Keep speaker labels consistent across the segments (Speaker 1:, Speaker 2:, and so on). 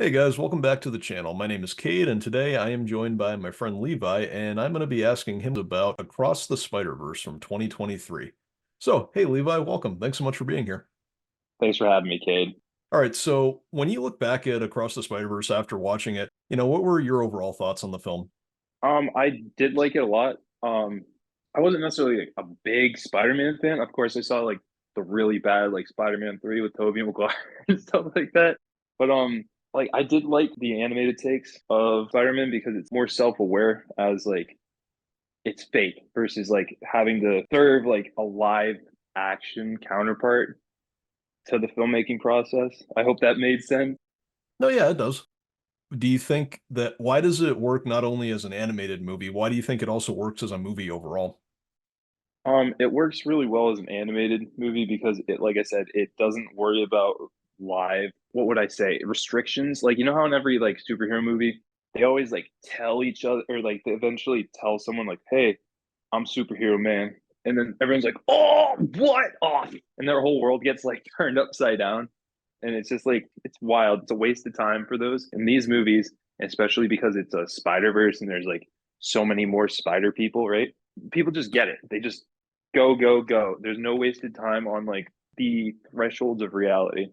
Speaker 1: Hey guys, welcome back to the channel. My name is Cade, and today I am joined by my friend Levi, and I'm going to be asking him about Across the Spider-Verse from 2023. So, hey Levi, welcome. Thanks so much for being here.
Speaker 2: Thanks for having me, Cade.
Speaker 1: All right, so when you look back at Across the Spider-Verse after watching it, what were your overall thoughts on the film?
Speaker 2: I did like it a lot. I wasn't necessarily like a big Spider-Man fan. Of course, I saw like the really bad like Spider-Man 3 with Tobey Maguire and stuff like that. But like I did like the animated takes of Spider-Man because it's more self-aware as like it's fake versus like having to serve like a live action counterpart to the filmmaking process. I hope that made sense.
Speaker 1: No, yeah, it does. Do you think that why does it work not only as an animated movie, why do you think it also works as a movie overall?
Speaker 2: It works really well as an animated movie because it, like I said, it doesn't worry about live, what would I say, restrictions. Like, you know how in every like superhero movie, they always like tell each other or like they eventually tell someone like, "Hey, I'm superhero man." And then everyone's like, "Oh, what?" Off. And their whole world gets like turned upside down. And it's just like it's wild. It's a waste of time for those. In these movies, especially because it's a Spider-Verse and there's like so many more spider people, right? People just get it. They just go, go, go. There's no wasted time on like the thresholds of reality.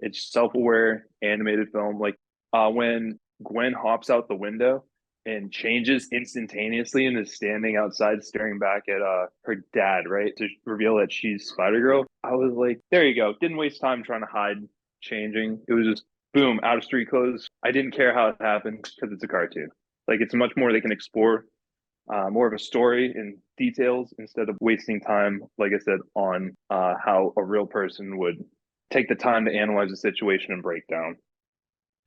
Speaker 2: It's self-aware animated film. Like when Gwen hops out the window and changes instantaneously and is standing outside staring back at her dad, right? To reveal that she's Spider-Girl. I was like, there you go. Didn't waste time trying to hide changing. It was just boom, out of street clothes. I didn't care how it happened because it's a cartoon. Like it's much more they can explore more of a story and details instead of wasting time, like I said, on how a real person would take the time to analyze the situation and break down.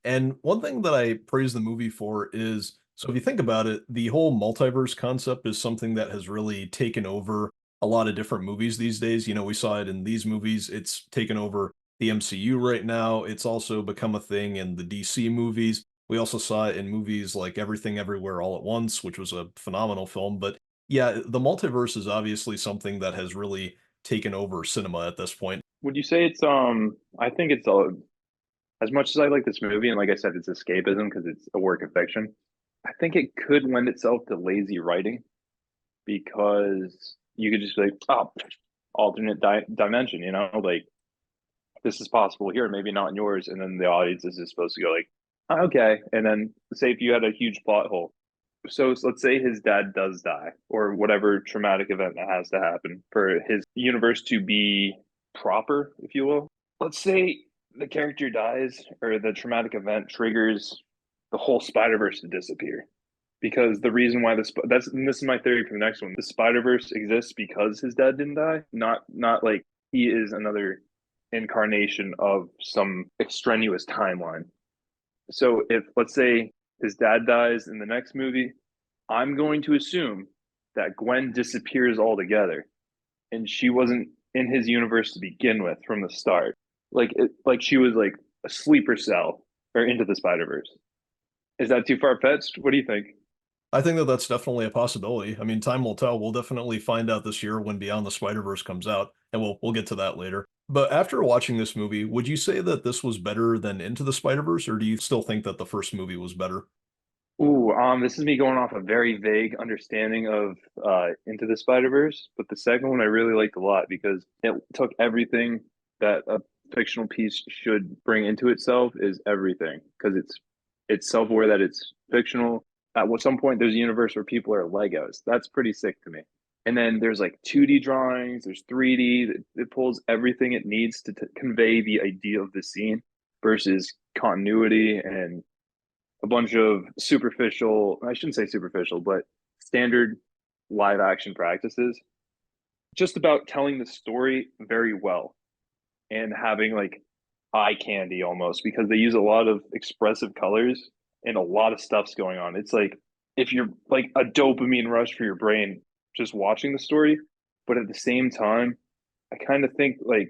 Speaker 1: And one thing that I praise the movie for is so if you think about it, the whole multiverse concept is something that has really taken over a lot of different movies these days. We saw it in these movies, it's taken over the MCU right now. It's also become a thing in the DC movies. We also saw it in movies like Everything Everywhere All at Once, which was a phenomenal film. But yeah, the multiverse is obviously something that has really taken over cinema at this point.
Speaker 2: Would you say it's I think it's as much as I like this movie and like I said it's escapism because it's a work of fiction. I think it could lend itself to lazy writing because you could just be like, oh, alternate dimension, like this is possible here, maybe not in yours. And then the audience is just supposed to go like, "Oh, okay." And then say if you had a huge plot hole. So let's say his dad does die or whatever traumatic event that has to happen for his universe to be proper, if you will. Let's say the character dies or the traumatic event triggers the whole Spider-Verse to disappear. Because the reason why that's and this is my theory for the next one. The Spider-Verse exists because his dad didn't die, not like he is another incarnation of some extraneous timeline. So if let's say his dad dies in the next movie, I'm going to assume that Gwen disappears altogether and she wasn't in his universe to begin with from the start. Like she was like a sleeper cell or into the Spider-Verse. Is that too far fetched? What do you think?
Speaker 1: I think that that's definitely a possibility. I mean, time will tell. We'll definitely find out this year when Beyond the Spider-Verse comes out, and we'll get to that later. But after watching this movie, would you say that this was better than Into the Spider-Verse, or do you still think that the first movie was better?
Speaker 2: Ooh, this is me going off a very vague understanding of Into the Spider-Verse, but the second one I really liked a lot because it took everything that a fictional piece should bring into itself is everything because it's self-aware that it's fictional. At some point, there's a universe where people are Legos. That's pretty sick to me. And then there's like 2D drawings, there's 3D. It pulls everything it needs to convey the idea of the scene versus continuity and a bunch of superficial, I shouldn't say superficial, but standard live action practices, just about telling the story very well and having like eye candy almost because they use a lot of expressive colors and a lot of stuff's going on. It's like if you're like a dopamine rush for your brain just watching the story, but at the same time, I kind of think like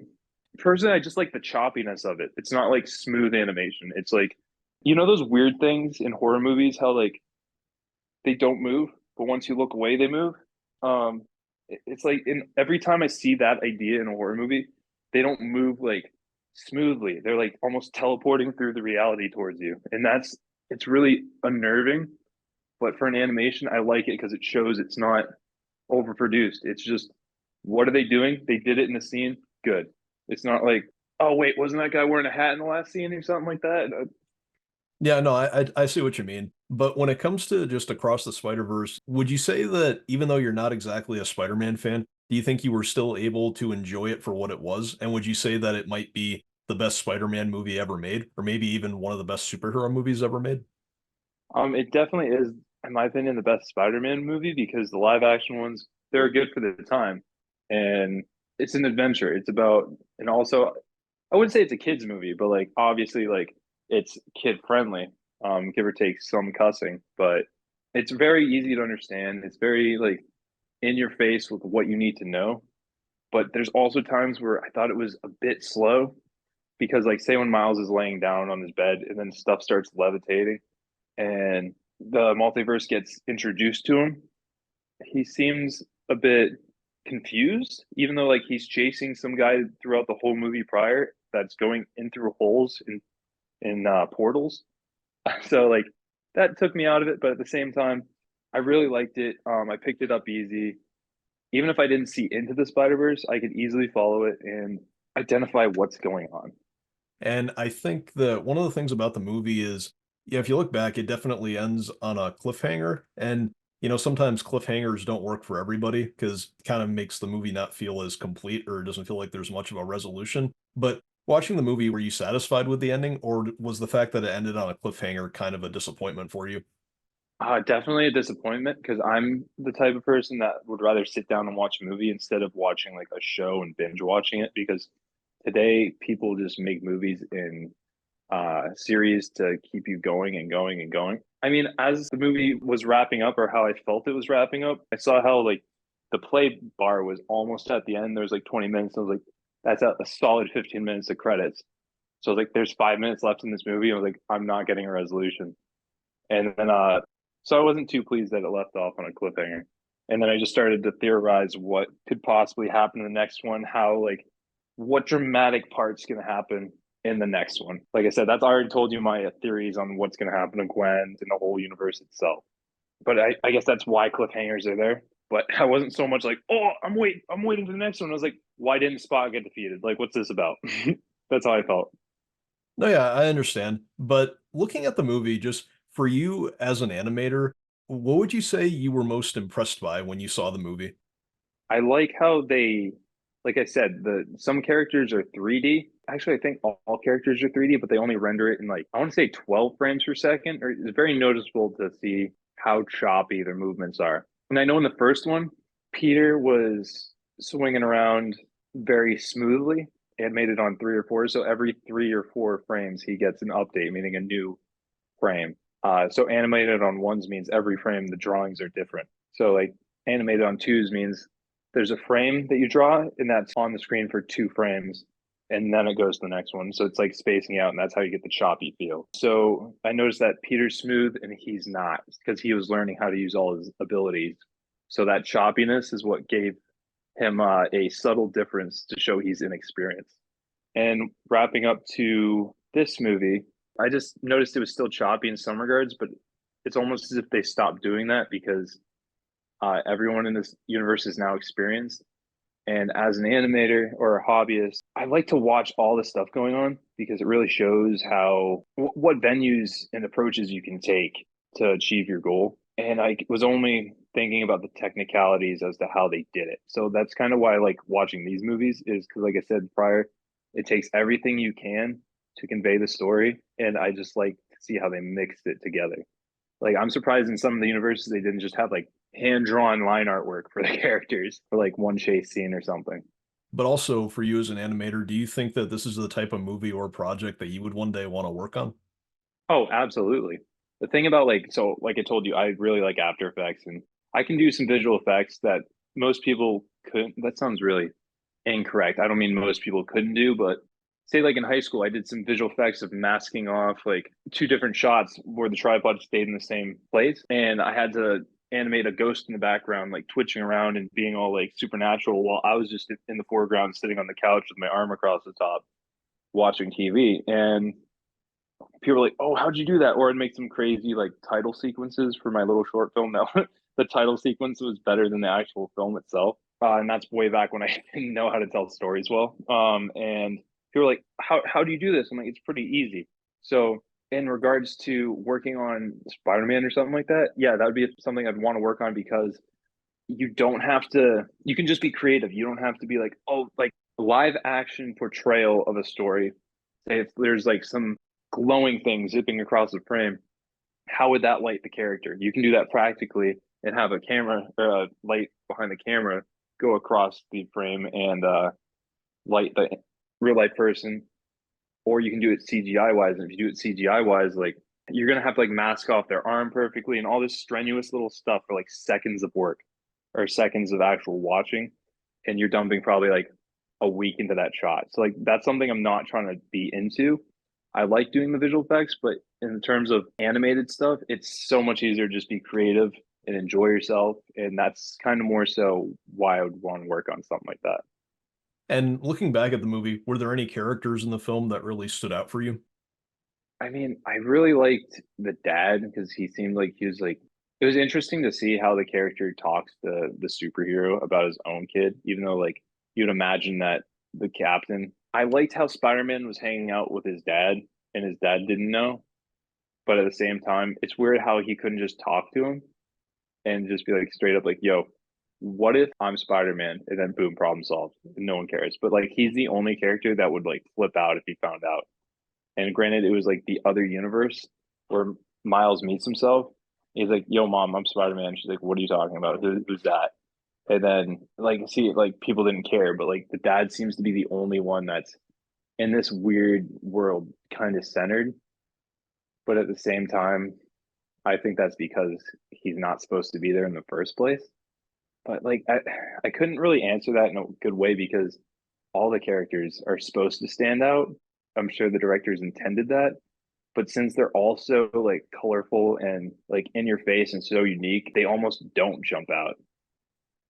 Speaker 2: personally, I just like the choppiness of it. It's not like smooth animation. It's like those weird things in horror movies, how like they don't move, but once you look away, they move. Um, it's like in every time I see that idea in a horror movie, they don't move like smoothly. They're like almost teleporting through the reality towards you. And it's really unnerving. But for an animation, I like it because it shows it's not overproduced. It's just, what are they doing? They did it in the scene. Good. It's not like, oh wait, wasn't that guy wearing a hat in the last scene or something like that?
Speaker 1: Yeah, no, I see what you mean. But when it comes to just Across the Spider-Verse, would you say that even though you're not exactly a Spider-Man fan, do you think you were still able to enjoy it for what it was? And would you say that it might be the best Spider-Man movie ever made, or maybe even one of the best superhero movies ever made?
Speaker 2: It definitely is, in my opinion, the best Spider-Man movie because the live action ones, they're good for the time. And it's an adventure. It's about, and also, I wouldn't say it's a kids movie, but like obviously like it's kid friendly, give or take some cussing, but it's very easy to understand. It's very like in your face with what you need to know. But there's also times where I thought it was a bit slow because like say when Miles is laying down on his bed and then stuff starts levitating and the multiverse gets introduced to him, he seems a bit confused, even though like he's chasing some guy throughout the whole movie prior that's going in through holes in portals. So like that took me out of it, but at the same time, I really liked it. I picked it up easy. Even if I didn't see into the Spider Verse, I could easily follow it and identify what's going on.
Speaker 1: And I think that one of the things about the movie is, yeah, if you look back, it definitely ends on a cliffhanger. And, sometimes cliffhangers don't work for everybody because it kind of makes the movie not feel as complete or it doesn't feel like there's much of a resolution. But watching the movie, were you satisfied with the ending, or was the fact that it ended on a cliffhanger kind of a disappointment for you?
Speaker 2: Definitely a disappointment because I'm the type of person that would rather sit down and watch a movie instead of watching like a show and binge watching it because today people just make movies in series to keep you going and going and going. I mean, as the movie was wrapping up or how I felt it was wrapping up, I saw how like the play bar was almost at the end. There was like 20 minutes. I was like, that's a solid 15 minutes of credits. So I was like, there's 5 minutes left in this movie. I was like, I'm not getting a resolution. And then so I wasn't too pleased that it left off on a cliffhanger. And then I just started to theorize what could possibly happen in the next one, how like what dramatic part's gonna happen in the next one. Like I said, that's I already told you my theories on what's gonna happen to Gwen and the whole universe itself. But I guess that's why cliffhangers are there. But I wasn't so much like, oh, I'm waiting for the next one. I was like, why didn't Spot get defeated? Like, what's this about? That's how I felt.
Speaker 1: No, yeah, I understand. But looking at the movie, just for you as an animator, what would you say you were most impressed by when you saw the movie?
Speaker 2: I like how they, like I said, the some characters are 3D. Actually, I think all characters are 3D, but they only render it in like I want to say 12 frames per second. Or it's very noticeable to see how choppy their movements are. And I know in the first one, Peter was swinging around very smoothly, animated on 3 or 4. So every 3 or 4 frames, he gets an update, meaning a new frame. So animated on ones means every frame the drawings are different. So like animated on twos means there's a frame that you draw and that's on the screen for 2 frames and then it goes to the next one. So it's like spacing out and that's how you get the choppy feel. So I noticed that Peter's smooth and he's not because he was learning how to use all his abilities. So that choppiness is what gave him a subtle difference to show he's inexperienced. And wrapping up to this movie, I just noticed it was still choppy in some regards, but it's almost as if they stopped doing that because everyone in this universe is now experienced. And as an animator or a hobbyist, I like to watch all the stuff going on because it really shows how what venues and approaches you can take to achieve your goal. And I was only thinking about the technicalities as to how they did it. So that's kind of why I like watching these movies is because, like I said prior, it takes everything you can to convey the story. And I just like to see how they mixed it together. Like I'm surprised in some of the universes they didn't just have like hand drawn line artwork for the characters for like one chase scene or something.
Speaker 1: But also for you as an animator, do you think that this is the type of movie or project that you would one day want to work on?
Speaker 2: Oh, absolutely. The thing about like so like I told you, I really like After Effects and I can do some visual effects that most people couldn't. That sounds really incorrect. I don't mean most people couldn't do, but say like in high school, I did some visual effects of masking off like 2 different shots where the tripod stayed in the same place, and I had to animate a ghost in the background, like twitching around and being all like supernatural, while I was just in the foreground, sitting on the couch with my arm across the top. watching TV, and people are like, "Oh, how'd you do that?" Or I'd make some crazy like title sequences for my little short film. That the title sequence was better than the actual film itself, and that's way back when I didn't know how to tell stories well. And people are like, "How do you do this?" I'm like, "It's pretty easy." So in regards to working on Spider-Man or something like that, yeah, that would be something I'd want to work on because you don't have to. You can just be creative. You don't have to be like, oh, like live action portrayal of a story. Say if there's like some glowing thing zipping across the frame, how would that light the character? You can do that practically and have a camera or a light behind the camera go across the frame and light the real life person, or you can do it CGI wise. And if you do it CGI wise, like you're gonna have to like mask off their arm perfectly and all this strenuous little stuff for like seconds of work or seconds of actual watching, and you're dumping probably like a week into that shot. So like that's something I'm not trying to be into. I like doing the visual effects, but in terms of animated stuff, it's so much easier to just be creative and enjoy yourself. And that's kind of more so why I would want to work on something like that.
Speaker 1: And looking back at the movie, were there any characters in the film that really stood out for you?
Speaker 2: I mean, I really liked the dad because he seemed like he was like it was interesting to see how the character talks to the superhero about his own kid, even though like you'd imagine that the captain. I liked how Spider-Man was hanging out with his dad and his dad didn't know, but at the same time, it's weird how he couldn't just talk to him and just be like straight up like, "Yo, what if I'm Spider-Man?" And then boom, problem solved. No one cares. But like he's the only character that would like flip out if he found out. And granted, it was like the other universe where Miles meets himself. He's like, "Yo, mom, I'm Spider Man." She's like, "What are you talking about? Who's that?" And then, like, see, like people didn't care, but like the dad seems to be the only one that's in this weird world, kind of centered. But at the same time, I think that's because he's not supposed to be there in the first place. But like, I couldn't really answer that in a good way because all the characters are supposed to stand out. I'm sure the directors intended that, but since they're all so like colorful and like in your face and so unique, they almost don't jump out.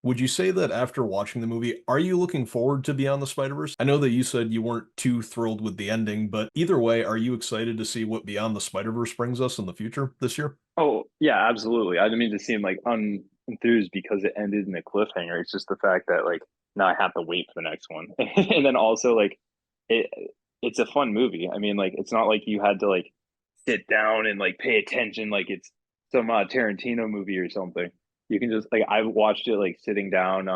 Speaker 1: Would you say that after watching the movie, are you looking forward to Beyond the Spider-Verse? I know that you said you weren't too thrilled with the ending, but either way, are you excited to see what Beyond the Spider-Verse brings us in the future this year?
Speaker 2: Oh yeah, absolutely. I didn't mean to seem like unenthused because it ended in a cliffhanger. It's just the fact that like now I have to wait for the next one, and then also like it it's a fun movie. I mean, like it's not like you had to like sit down and like pay attention like it's some Tarantino movie or something. You can just like I've watched it like sitting down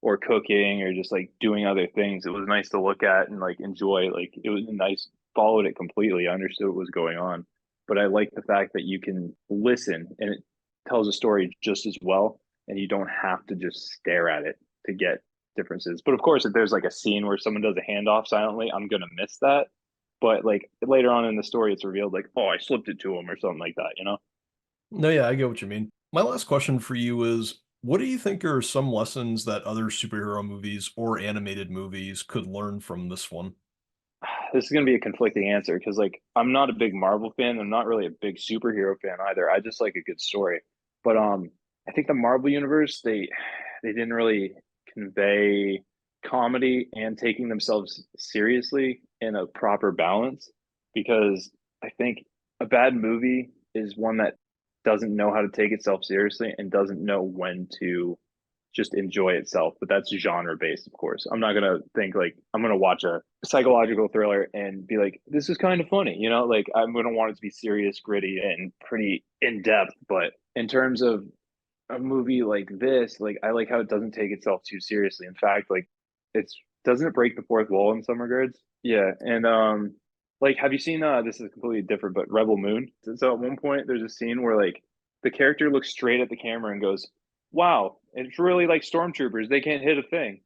Speaker 2: or cooking or just like doing other things. It was nice to look at and like enjoy. Like it was nice, followed it completely. I understood what was going on. But I like the fact that you can listen and it tells a story just as well. And you don't have to just stare at it to get differences. But of course, if there's like a scene where someone does a handoff silently, I'm going to miss that. But like later on in the story, it's revealed like, oh, I slipped it to him or something like that, you know?
Speaker 1: No, yeah, I get what you mean. My last question for you is, what do you think are some lessons that other superhero movies or animated movies could learn from this one?
Speaker 2: This is going to be a conflicting answer because like I'm not a big Marvel fan. I'm not really a big superhero fan either. I just like a good story. But I think the Marvel universe they didn't really convey comedy and taking themselves seriously in a proper balance because I think a bad movie is one that doesn't know how to take itself seriously and doesn't know when to just enjoy itself. But that's genre based, of course. I'm not gonna think like I'm gonna watch a psychological thriller and be like, this is kind of funny, you know? Like I'm gonna want it to be serious, gritty, and pretty in depth. But in terms of a movie like this, like I like how it doesn't take itself too seriously. In fact, like it's doesn't it break the fourth wall in some regards? Yeah. And like have you seen this is completely different, but Rebel Moon? So at one point there's a scene where like the character looks straight at the camera and goes, wow, it's really like stormtroopers, they can't hit a thing.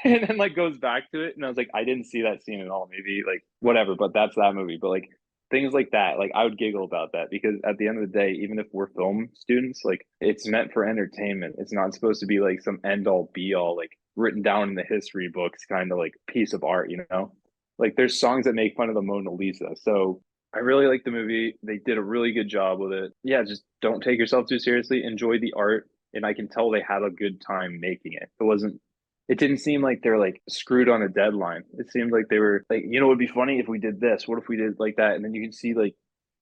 Speaker 2: And then like goes back to it. And I was like, I didn't see that scene at all. Maybe like whatever, but that's that movie. But like things like that, like I would giggle about that because at the end of the day, even if we're film students, like it's meant for entertainment. It's not supposed to be like some end all be all, like written down in the history books, kind of like piece of art, you know? Like there's songs that make fun of the Mona Lisa. So I really like the movie. They did a really good job with it. Yeah, just don't take yourself too seriously. Enjoy the art. And I can tell they had a good time making it. It wasn't it didn't seem like they're like screwed on a deadline. It seemed like they were like, it would be funny if we did this. What if we did like that? And then you can see like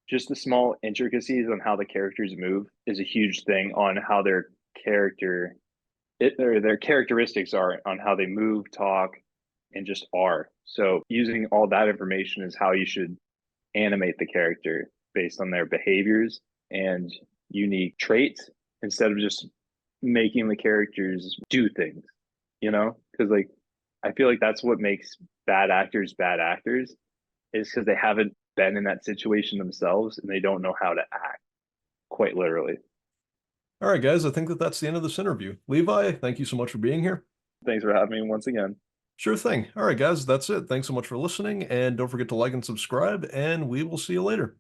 Speaker 2: just the small intricacies on how the characters move is a huge thing on how their character or their characteristics are on how they move, talk, and just are. So using all that information is how you should animate the character based on their behaviors and unique traits instead of just making the characters do things, Because like I feel like that's what makes bad actors is because they haven't been in that situation themselves and they don't know how to act quite literally.
Speaker 1: All right, guys, I think that that's the end of this interview. Levi, thank you so much for being here.
Speaker 2: Thanks for having me once again.
Speaker 1: Sure thing. All right, guys, that's it. Thanks so much for listening, and don't forget to like and subscribe, and we will see you later.